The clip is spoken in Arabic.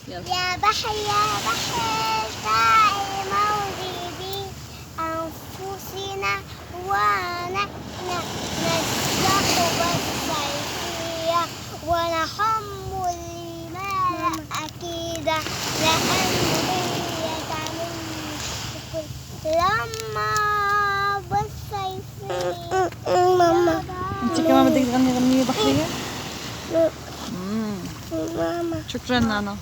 يلا. يا بحر ساعي موجي بأنفسنا ونسلخ بالصيفية ونحم الماء أكيدا لأنه تعمل لما بالصيفية. ماما انت كمان بدك تغني غنية بحرية؟ ماما شكرا نانا.